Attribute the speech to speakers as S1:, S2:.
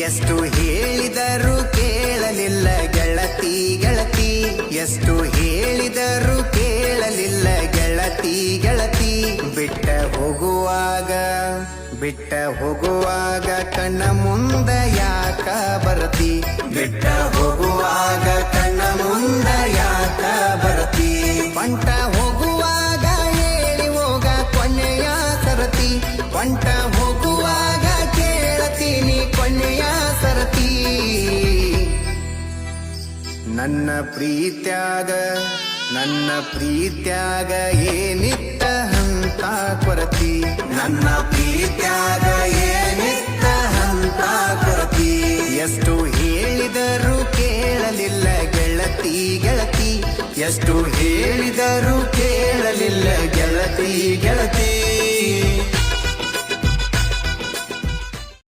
S1: ಎಷ್ಟು ಹೇಳಿದರೂ ಕೇಳಲಿಲ್ಲ ಗೆಳತಿ ಗೆಳತಿ, ಎಷ್ಟು ಹೇಳಿದರೂ ಕೇಳಲಿಲ್ಲ ಗೆಳತಿ ಗೆಳತಿ. ಬಿಟ್ಟ ಹೋಗುವಾಗ ಕಣ್ಣ ಮುಂದ ಯಾಕ ಬರತಿ, ಬಿಟ್ಟ ಹೋಗುವಾಗ ಕಣ್ಣ ಮುಂದ ಯಾಕ ಬರತಿ. ಪಂಟ ಹೋಗುವಾಗ ಹೇಳಿ ಹೋಗ ಕೊನೆಯ ಸರತಿ, ಪಂಟ ಹೋಗುವಾಗ ಕೇಳತೀನಿ ಕೊನೆಯ ಸರತಿ. ನನ್ನ ಪ್ರೀತ್ಯಾಗ ಏನಿತ್ತ ಹಂತ ಕೊರತಿ, ನನ್ನ ಪ್ರೀತ್ಯಾಗ ಏನಿತ್ತ ಹಂತ ಕೊರತಿ. ಎಷ್ಟು ಹೇಳಿದರೂ ಕೇಳಲಿಲ್ಲ ಗೆಳತಿ ಗೆಳತಿ, ಎಷ್ಟು ಹೇಳಿದರೂ ಕೇಳಲಿಲ್ಲ ಗೆಳತಿ ಗೆಳತಿ.